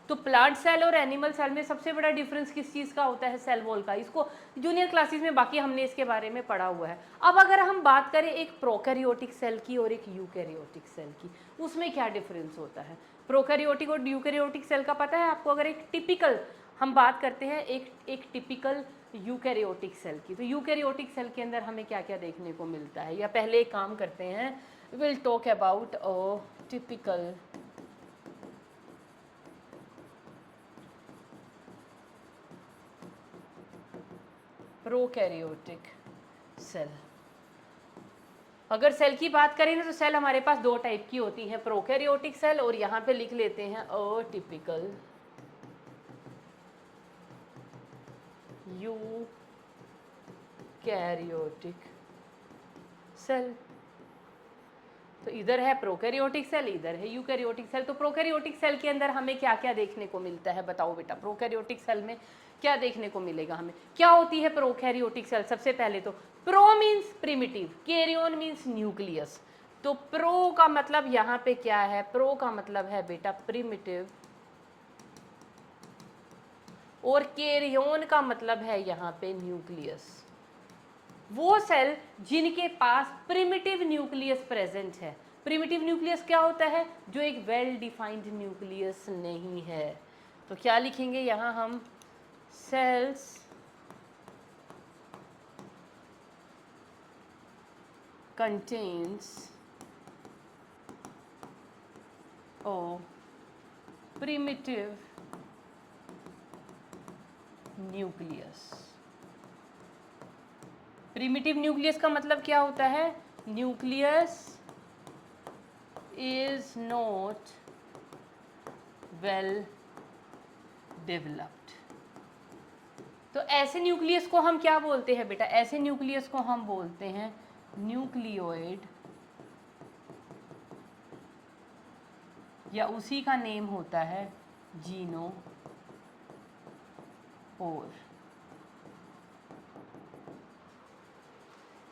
तो प्लांट सेल और एनिमल सेल में सबसे बड़ा डिफरेंस किस चीज़ का होता है, सेल वॉल का। इसको जूनियर क्लासेस में बाकी हमने इसके बारे में पढ़ा हुआ है। अब अगर हम बात करें एक प्रोकैरियोटिक सेल की और एक यूकैरियोटिक सेल की, उसमें क्या डिफरेंस होता है, प्रोकैरियोटिक और यूकैरियोटिक सेल का पता है आपको। अगर एक टिपिकल हम बात करते हैं एक टिपिकल यूकैरियोटिक सेल की, तो यूकैरियोटिक सेल के अंदर हमें क्या क्या देखने को मिलता है, या पहले एक काम करते हैं, will talk about a typical prokaryotic cell. अगर सेल की बात करें ना तो सेल हमारे पास दो टाइप की होती हैं, प्रोकैरियोटिक सेल और यहाँ पे लिख लेते हैं अटिपिकल यूकैरियोटिक सेल। तो इधर है प्रोकैरियोटिक सेल, इधर है यूकैरियोटिक सेल। तो प्रोकैरियोटिक सेल के अंदर हमें क्या क्या देखने को मिलता है, बताओ बेटा, प्रोकैरियोटिक सेल में क्या देखने को मिलेगा हमें, क्या होती है प्रोकैरियोटिक सेल। सबसे पहले तो pro means primitive, कैरियोन means nucleus. तो प्रो का मतलब यहाँ पे क्या है, प्रो का मतलब है बेटा प्रिमिटिव, और कैरियोन का मतलब है यहाँ पे न्यूक्लियस। वो सेल जिनके पास प्रिमिटिव न्यूक्लियस प्रेजेंट है। प्रिमिटिव न्यूक्लियस क्या होता है, जो एक वेल डिफाइंड न्यूक्लियस नहीं है। तो क्या लिखेंगे यहाँ हम, cells contains a primitive nucleus। Primitive nucleus का मतलब क्या होता है, nucleus is not well developed. तो ऐसे न्यूक्लियस को हम क्या बोलते हैं बेटा? ऐसे न्यूक्लियस को हम बोलते हैं न्यूक्लियोइड, या उसी का नेम होता है जीनोपोर।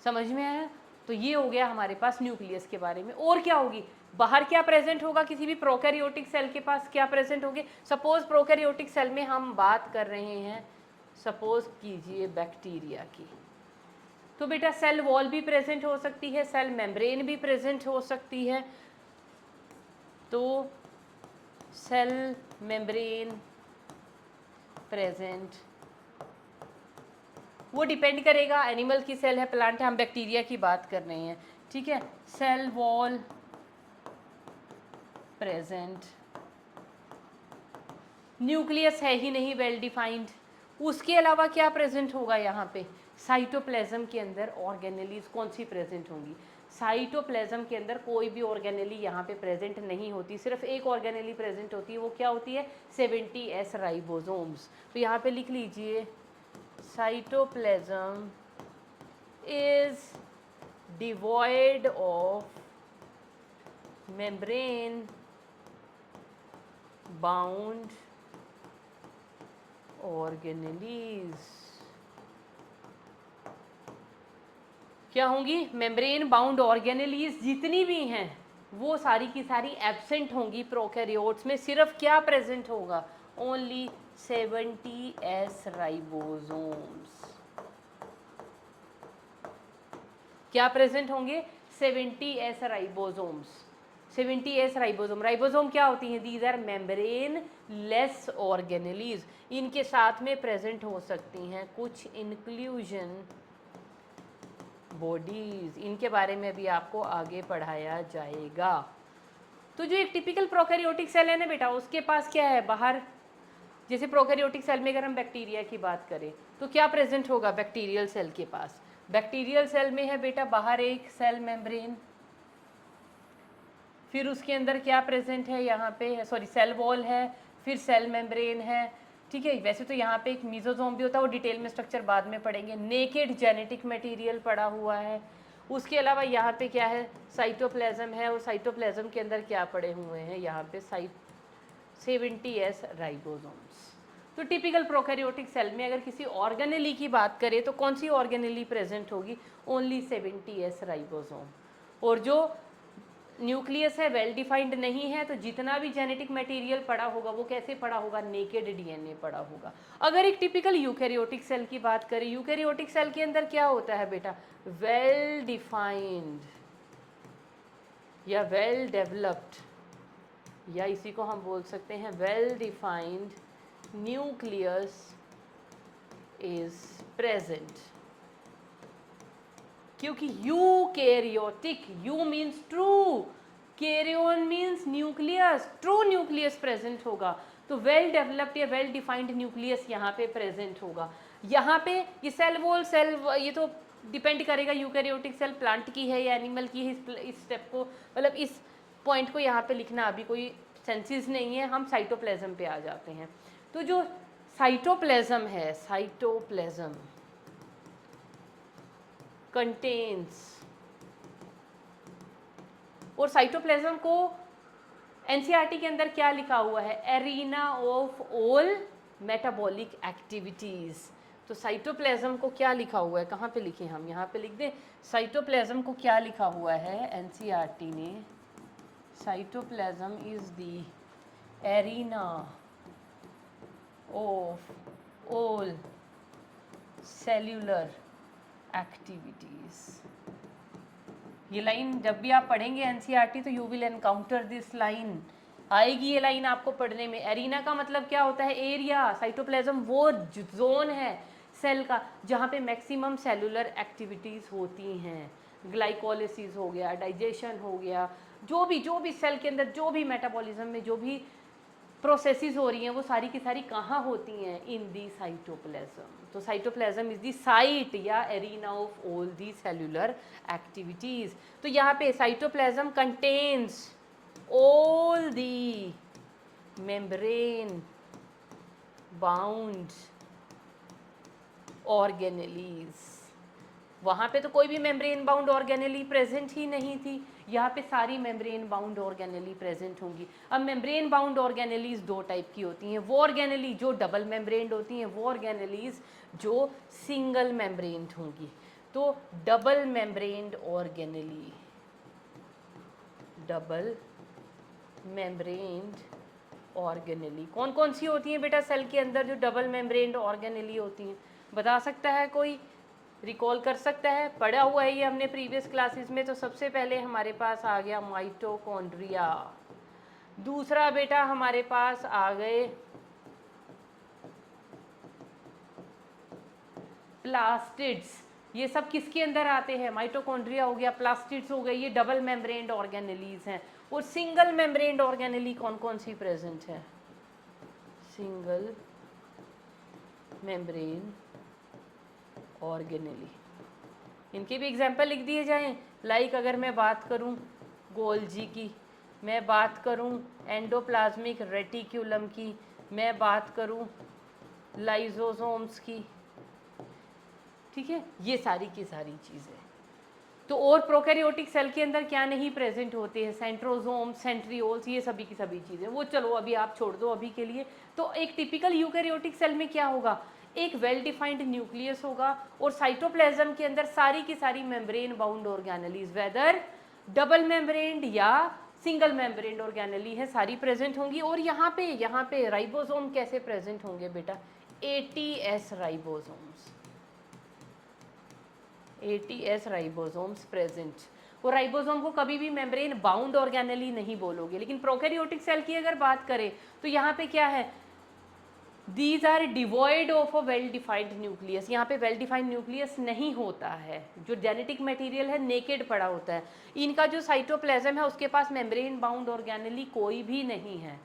समझ में आया? तो ये हो गया हमारे पास न्यूक्लियस के बारे में। और क्या होगी? बाहर क्या प्रेजेंट होगा किसी भी प्रोकैरियोटिक सेल के पास? क्या प्रेजेंट होगी? सपोज प्रोकैरियोटिक सेल में हम बात कर रहे हैं, सपोज कीजिए बैक्टीरिया की, तो बेटा सेल वॉल भी प्रेजेंट हो सकती है, सेल मेम्ब्रेन भी प्रेजेंट हो सकती है। तो सेल मेम्ब्रेन प्रेजेंट, वो डिपेंड करेगा एनिमल की सेल है, प्लांट है, हम बैक्टीरिया की बात कर रहे हैं, ठीक है। सेल वॉल प्रेजेंट, न्यूक्लियस है ही नहीं वेल डिफाइंड। उसके अलावा क्या प्रेजेंट होगा यहाँ पे? साइटोप्लाज्म के अंदर ऑर्गेनेलीज कौन सी प्रेजेंट होंगी? साइटोप्लाज्म के अंदर कोई भी ऑर्गेनेली यहाँ पे प्रेजेंट नहीं होती, सिर्फ एक ऑर्गेनेली प्रेजेंट होती है। वो क्या होती है? 70S ribosomes. तो यहाँ पे लिख लीजिए cytoplasm is devoid of membrane bound organelles. क्या होंगी? मेम्ब्रेन बाउंड ऑर्गेनेलीज जितनी भी हैं वो सारी की सारी एब्सेंट होंगी प्रोकैरियोट्स में। सिर्फ क्या प्रेजेंट होगा? Only 70S ribosomes. क्या प्रेजेंट होंगे? 70S ribosomes. 70S ribosome, ribosome क्या होती हैं? These are membrane less organelles. इनके साथ में प्रेजेंट हो सकती हैं कुछ इंक्लूजन बॉडीज, इनके बारे में भी आपको आगे पढ़ाया जाएगा। तो जो एक टिपिकल प्रोकैरियोटिक सेल है ना बेटा, उसके पास क्या है बाहर? जैसे प्रोकैरियोटिक सेल में अगर हम बैक्टीरिया की बात करें तो क्या प्रेजेंट होगा बैक्टीरियल सेल के पास? बैक्टीरियल सेल में है बेटा बाहर एक सेल मेम्ब्रेन, फिर उसके अंदर क्या प्रेजेंट है? यहाँ पे सॉरी सेल वॉल है, फिर सेल मेम्ब्रेन है, ठीक है। वैसे तो यहाँ पे एक मीजोजोम भी होता है, वो डिटेल में स्ट्रक्चर बाद में पढ़ेंगे। नेकेड जेनेटिक मटेरियल पड़ा हुआ है। उसके अलावा यहाँ पे क्या है? साइटोप्लाज्म है, और साइटोप्लाज्म के अंदर क्या पड़े हुए हैं? यहाँ पे 70S राइबोसोम्स। तो टिपिकल प्रोकैरियोटिक सेल में अगर किसी ऑर्गेनेली की बात करें तो कौन सी ऑर्गेनेली प्रेजेंट होगी? Only 70S ribosome. और जो न्यूक्लियस है वेल डिफाइंड नहीं है, तो जितना भी जेनेटिक मटेरियल पड़ा होगा वो कैसे पड़ा होगा? नेकेड डीएनए पड़ा होगा। अगर एक टिपिकल यूकैरियोटिक सेल की बात करें, यूकैरियोटिक सेल के अंदर क्या होता है बेटा? वेल डिफाइंड या वेल डेवलप्ड, या इसी को हम बोल सकते हैं well defined nucleus is present. क्योंकि eukaryotic, eu means true, karyon means nucleus, true nucleus present होगा। तो वेल डेवलप्ड या वेल डिफाइंड न्यूक्लियस यहाँ पे प्रेजेंट होगा। यहाँ पे ये सेल वॉल सेल, ये तो डिपेंड करेगा यूकैरियोटिक सेल प्लांट की है या एनिमल की है। इस स्टेप को, मतलब इस पॉइंट को यहाँ पे लिखना अभी कोई सेंसेस नहीं है। हम साइटोप्लाज्म पे आ जाते हैं। तो जो साइटोप्लाज्म है, साइटोप्लाज्म कंटेन्स, और साइटोप्लाज्म को एनसीईआरटी के अंदर क्या लिखा हुआ है? Arena of all metabolic activities. तो साइटोप्लाज्म को क्या लिखा हुआ है? कहाँ पे लिखे हम? यहाँ पे लिख दें। साइटोप्लाज्म को क्या लिखा हुआ है एनसीईआरटी ने? Cytoplasm is the arena of all cellular activities. ये लाइन जब भी आप पढ़ेंगे एनसीईआरटी तो you will encounter this line, आएगी ये लाइन आपको पढ़ने में। एरिना का मतलब क्या होता है? एरिया। साइटोप्लाज्म वो जोन है सेल का जहाँ पे मैक्सिमम सेलुलर एक्टिविटीज़ होती हैं। ग्लाइकोलिसिस हो गया, डाइजेशन हो गया, जो भी सेल के अंदर जो भी मेटाबॉलिज्म में जो भी प्रोसेसेस हो रही हैं वो सारी की सारी कहाँ होती हैं? इन दी साइटोप्लाज्म। तो साइटोप्लाज्म इज दी साइट या arena of all the cellular activities. तो यहाँ पे cytoplasm contains all the membrane bound organelles. वहाँ पे तो कोई भी मेम्ब्रेन बाउंड ऑर्गेनेली प्रेजेंट ही नहीं थी, यहाँ पे सारी मेम्ब्रेन बाउंड ऑर्गेनेली प्रेजेंट होंगी। अब मेम्ब्रेन बाउंड ऑर्गेनेलीज दो टाइप की होती हैं, वो ऑर्गेनेली जो डबल मेम्ब्रेन्ड होती हैं, वो ऑर्गेनेलीज जो सिंगल मेम्ब्रेन्ड होंगी। तो डबल मेम्ब्रेन्ड ऑर्गेनेली, डबल मेम्ब्रेन्ड ऑर्गेनेली कौन कौन सी होती हैं बेटा सेल के अंदर जो डबल मेम्ब्रेन्ड ऑर्गेनेली होती हैं? बता सकता है कोई? रिकॉल कर सकता है? पढ़ा हुआ है ये हमने प्रीवियस क्लासेस में। तो सबसे पहले हमारे पास आ गया माइटोकॉन्ड्रिया, दूसरा बेटा हमारे पास आ गए प्लास्टिड्स। ये सब किसके अंदर आते हैं? माइटोकॉन्ड्रिया हो गया, प्लास्टिड्स हो गए, ये डबल मेम्ब्रेन्ड ऑर्गेनेलीज हैं। और सिंगल मेम्ब्रेन्ड ऑर्गेनेली कौन कौन सी प्रेजेंट है? सिंगल मेम्ब्रेन ऑर्गेनेली, इनके भी एग्जाम्पल लिख दिए जाएं। लाइक अगर मैं बात करूं गोल्जी की, मैं बात करूं एंडोप्लाज्मिक रेटिक्यूलम की, मैं बात करूं लाइजोसोम्स की, ठीक है, ये सारी की सारी चीज़ें। तो और प्रोकैरियोटिक सेल के अंदर क्या नहीं प्रेजेंट होते हैं? सेंट्रोसोम, सेंट्रियोल्स, ये सभी की सभी चीज़ें। वो चलो अभी आप छोड़ दो अभी के लिए। तो एक टिपिकल यूकैरियोटिक सेल में क्या होगा? एक वेल डिफाइंड न्यूक्लियस होगा और साइटोप्लाज्म के अंदर सारी की सारी membrane bound organelles, whether double membraned या सिंगल मेम्ब्रेन्ड ऑर्गेनेली है, सारी प्रेजेंट होंगी। और यहाँ पे राइबोसोम कैसे प्रेजेंट होंगे बेटा? ATS ribosomes, ATS ribosomes present. वो राइबोसोम को कभी भी मेम्ब्रेन बाउंड ऑर्गेनेली नहीं बोलोगे। लेकिन प्रोकैरियोटिक सेल की अगर बात करें तो यहाँ पे क्या है? These are devoid of a well defined nucleus. यहाँ पे वेल डिफाइंड न्यूक्लियस नहीं होता है, जो जेनेटिक मटेरियल है नेकेड पड़ा होता है। इनका जो साइटोप्लाज्म है उसके पास मेम्ब्रेन बाउंड ऑर्गेनेली कोई भी नहीं है,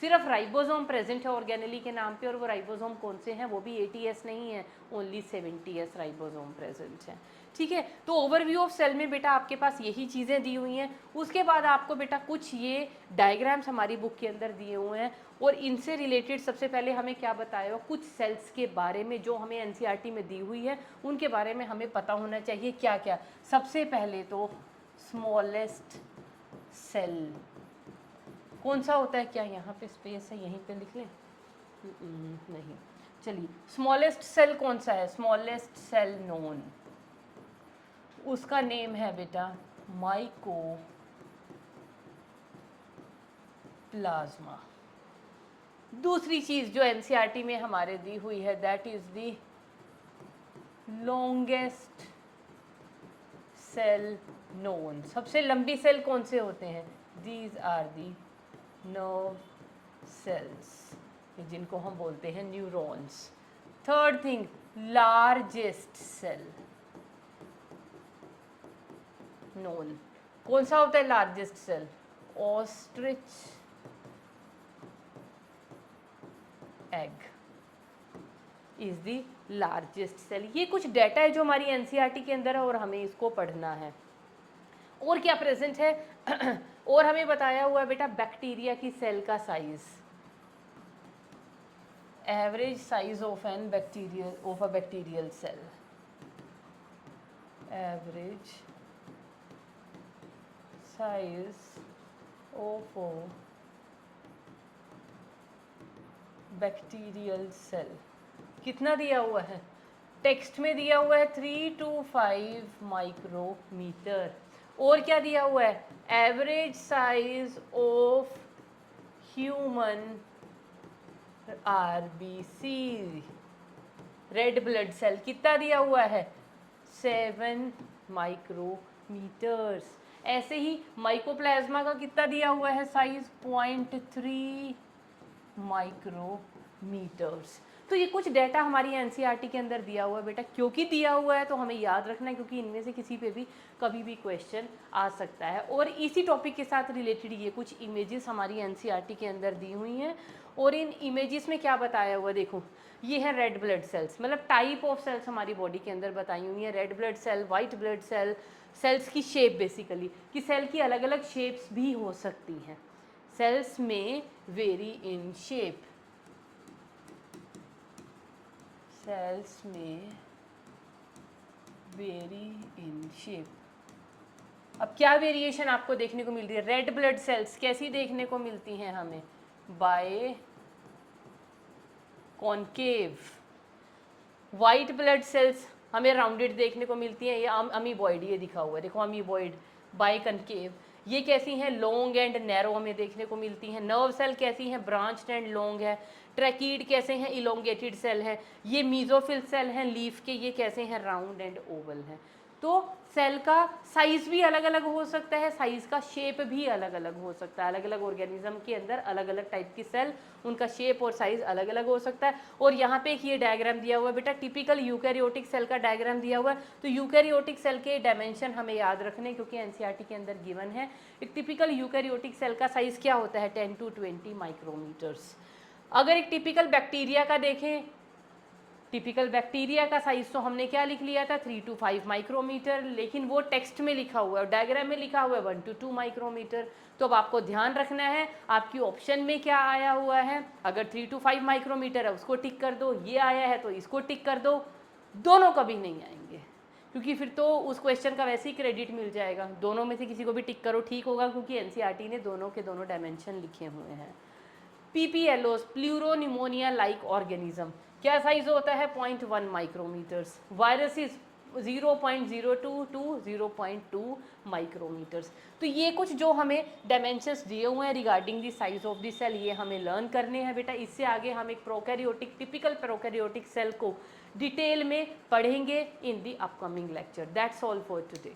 सिर्फ राइबोसोम प्रेजेंट है ऑर्गेनेली के नाम पे। और वो राइबोसोम कौन से हैं? वो भी ATS नहीं है, ओनली 70S राइबोसोम प्रेजेंट है, ठीक है। तो ओवरव्यू ऑफ सेल में बेटा आपके पास यही चीज़ें दी हुई हैं। उसके बाद आपको बेटा कुछ ये डायग्राम्स हमारी बुक के अंदर दिए हुए हैं और इनसे रिलेटेड सबसे पहले हमें क्या बताया? कुछ सेल्स के बारे में जो हमें NCERT में दी हुई है उनके बारे में हमें पता होना चाहिए। क्या क्या? सबसे पहले तो स्मॉलेस्ट सेल कौन सा होता है? क्या यहाँ पे स्पेस है? यहीं पे लिख लें? नहीं, चलिए स्मॉलेस्ट सेल कौन सा है? स्मॉलेस्ट सेल नोन, उसका नेम है बेटा माइकोप्लाज्मा। दूसरी चीज जो NCERT में हमारे दी हुई है that is the longest cell known. सबसे लंबी सेल कौन से होते हैं? These are the nerve cells, जिनको हम बोलते हैं neurons. Third thing, largest cell known कौन सा होता है? Largest cell ostrich egg is the largest cell. ये कुछ डाटा है जो हमारी NCERT के अंदर है और हमें इसको पढ़ना है। और क्या प्रेजेंट है? और हमें बताया हुआ है बेटा बैक्टीरिया की सेल का size, average size of an bacterial of a bacterial cell, average size of a bacterial cell कितना दिया हुआ है? टेक्स्ट में दिया हुआ है 3 to 5 माइक्रोमीटर। और क्या दिया हुआ है? Average size of human RBC red blood cell कितना दिया हुआ है? 7 माइक्रोमीटर्स। ऐसे ही माइकोप्लाज्मा का कितना दिया हुआ है साइज? 0.3 माइक्रोमीटर्स। तो ये कुछ डाटा हमारी एनसीईआरटी के अंदर दिया हुआ है बेटा, क्योंकि दिया हुआ है तो हमें याद रखना है, क्योंकि इनमें से किसी पे भी कभी भी क्वेश्चन आ सकता है। और इसी टॉपिक के साथ रिलेटेड ये कुछ इमेजेस हमारी एनसीईआरटी के अंदर दी हुई हैं, और इन इमेजेस में क्या बताया हुआ देखो, ये है रेड ब्लड सेल्स, मतलब टाइप ऑफ सेल्स हमारी बॉडी के अंदर बताई हुई है, red blood cell, white blood cell, cells की शेप बेसिकली, कि सेल की अलग अलग शेप्स भी हो सकती हैं, सेल्स में वेरी इन शेप, सेल्स में वेरी इन शेप। अब क्या वेरिएशन आपको देखने को मिल रही है, रेड ब्लड सेल्स कैसी देखने को मिलती हैं हमें, biconcave, white blood cells हमें राउंडेड देखने को मिलती हैं, ये अमीबॉइड, ये दिखा हुआ है देखो अमीबॉइड बाय कनकेव। ये कैसी हैं, लॉन्ग एंड नैरो हमें देखने को मिलती हैं। नर्व सेल कैसी हैं, ब्रांच्ड एंड लॉन्ग है। ट्रैकीड कैसे हैं, इलोंगेटेड सेल है। ये मीजोफिल सेल हैं लीफ के, ये कैसे हैं, राउंड एंड ओवल हैं। तो सेल का साइज भी अलग अलग हो सकता है, साइज का शेप भी अलग अलग हो सकता है, अलग अलग ऑर्गेनिज्म के अंदर अलग अलग टाइप की सेल, उनका शेप और साइज अलग अलग हो सकता है। और यहाँ पे एक ये डायग्राम दिया हुआ है बेटा, टिपिकल यूकैरियोटिक सेल का डायग्राम दिया हुआ है। तो यूकैरियोटिक सेल के डायमेंशन हमें याद रखने, क्योंकि एनसीईआरटी के अंदर गिवन है। एक टिपिकल यूकैरियोटिक सेल का साइज क्या होता है, 10 to 20 माइक्रोमीटर्स। अगर एक टिपिकल बैक्टीरिया का देखें, टिपिकल बैक्टीरिया का साइज तो हमने क्या लिख लिया था, 3 to 5 माइक्रोमीटर, लेकिन वो टेक्स्ट में लिखा हुआ है और डायग्राम में लिखा हुआ है 1 to 2 माइक्रोमीटर। तो अब आपको ध्यान रखना है आपकी ऑप्शन में क्या आया हुआ है, अगर 3 to 5 माइक्रोमीटर है उसको टिक कर दो, ये आया है तो इसको टिक कर दो, दोनों कभी नहीं आएंगे, क्योंकि फिर तो उस क्वेश्चन का वैसे ही क्रेडिट मिल जाएगा। दोनों में से किसी को भी टिक करो ठीक होगा, क्योंकि एनसीईआरटी ने दोनों के दोनों डायमेंशन लिखे हुए हैं। पीपीएलओस, प्लूरोनिमोनिया लाइक ऑर्गेनिज्म, क्या साइज होता है, 0.1 माइक्रोमीटर्स। Viruses 0.02 to 0.2 micrometres. तो ये कुछ जो हमें डायमेंशंस दिए हुए हैं regarding the size of the cell, ये हमें लर्न करने हैं बेटा। इससे आगे हम एक प्रोकैरियोटिक, टिपिकल प्रोकैरियोटिक सेल को डिटेल में पढ़ेंगे in the upcoming lecture. That's all for today.